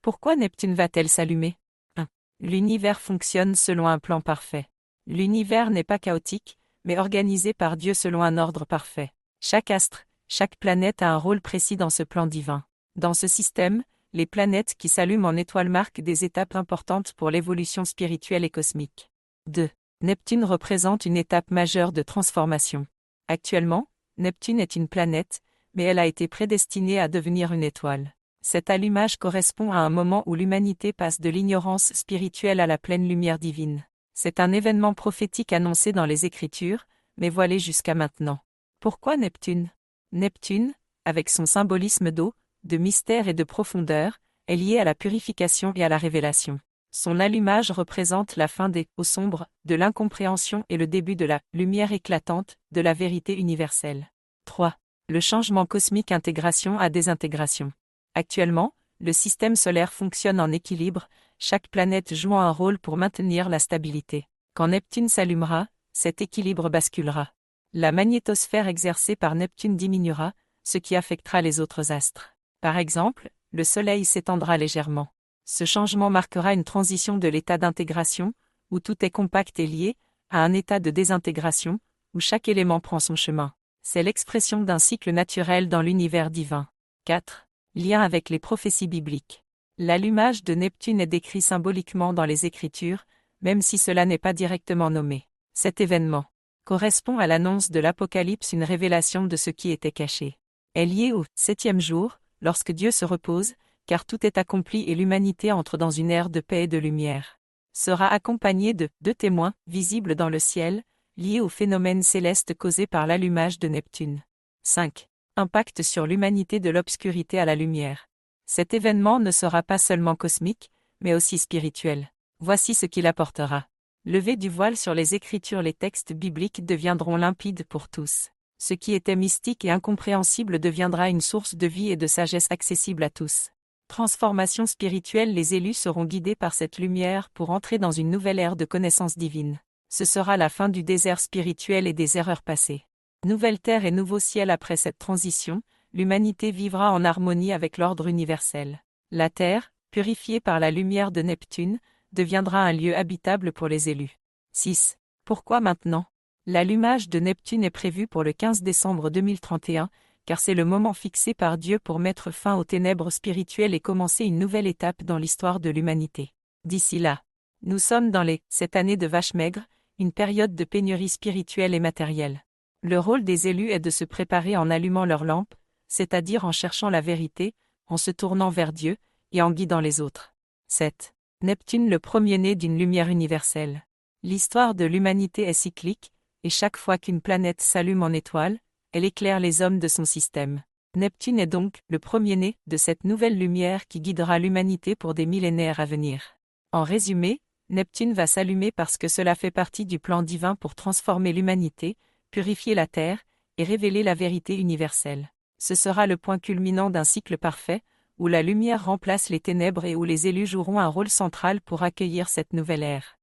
Pourquoi Neptune va-t-elle s'allumer? 1. L'univers fonctionne selon un plan parfait. L'univers n'est pas chaotique, mais organisé par Dieu selon un ordre parfait. Chaque astre, chaque planète a un rôle précis dans ce plan divin. Dans ce système, les planètes qui s'allument en étoiles marquent des étapes importantes pour l'évolution spirituelle et cosmique. 2. Neptune représente une étape majeure de transformation. Actuellement, Neptune est une planète, mais elle a été prédestinée à devenir une étoile. Cet allumage correspond à un moment où l'humanité passe de l'ignorance spirituelle à la pleine lumière divine. C'est un événement prophétique annoncé dans les Écritures, mais voilé jusqu'à maintenant. Pourquoi Neptune? Neptune, avec son symbolisme d'eau, de mystère et de profondeur, est lié à la purification et à la révélation. Son allumage représente la fin des eaux sombres, de l'incompréhension et le début de la lumière éclatante, de la vérité universelle. 3. Le changement cosmique intégration à désintégration. Actuellement, le système solaire fonctionne en équilibre, chaque planète jouant un rôle pour maintenir la stabilité. Quand Neptune s'allumera, cet équilibre basculera. La magnétosphère exercée par Neptune diminuera, ce qui affectera les autres astres. Par exemple, le Soleil s'étendra légèrement. Ce changement marquera une transition de l'état d'intégration, où tout est compact et lié, à un état de désintégration, où chaque élément prend son chemin. C'est l'expression d'un cycle naturel dans l'univers divin. 4. Lien avec les prophéties bibliques. L'allumage de Neptune est décrit symboliquement dans les Écritures, même si cela n'est pas directement nommé. Cet événement correspond à l'annonce de l'Apocalypse, une révélation de ce qui était caché. Est lié au 7e jour, lorsque Dieu se repose, car tout est accompli et l'humanité entre dans une ère de paix et de lumière. Sera accompagné de 2 témoins, visibles dans le ciel, liés au phénomène céleste causé par l'allumage de Neptune. 5. Impact sur l'humanité de l'obscurité à la lumière. Cet événement ne sera pas seulement cosmique, mais aussi spirituel. Voici ce qu'il apportera. Levé du voile sur les Écritures, les textes bibliques deviendront limpides pour tous. Ce qui était mystique et incompréhensible deviendra une source de vie et de sagesse accessible à tous. Transformation spirituelle, les élus seront guidés par cette lumière pour entrer dans une nouvelle ère de connaissance divine. Ce sera la fin du désert spirituel et des erreurs passées. Nouvelle terre et nouveau ciel. Après cette transition, l'humanité vivra en harmonie avec l'ordre universel. La terre, purifiée par la lumière de Neptune, deviendra un lieu habitable pour les élus. 6. Pourquoi maintenant? L'allumage de Neptune est prévu pour le 15 décembre 2031, car c'est le moment fixé par Dieu pour mettre fin aux ténèbres spirituelles et commencer une nouvelle étape dans l'histoire de l'humanité. D'ici là, nous sommes dans cette année de vache maigre, une période de pénurie spirituelle et matérielle. Le rôle des élus est de se préparer en allumant leurs lampes, c'est-à-dire en cherchant la vérité, en se tournant vers Dieu, et en guidant les autres. 7. Neptune, le premier-né d'une lumière universelle. L'histoire de l'humanité est cyclique, et chaque fois qu'une planète s'allume en étoile, elle éclaire les hommes de son système. Neptune est donc le premier-né de cette nouvelle lumière qui guidera l'humanité pour des millénaires à venir. En résumé, Neptune va s'allumer parce que cela fait partie du plan divin pour transformer l'humanité, purifier la Terre, et révéler la vérité universelle. Ce sera le point culminant d'un cycle parfait, où la lumière remplace les ténèbres et où les élus joueront un rôle central pour accueillir cette nouvelle ère.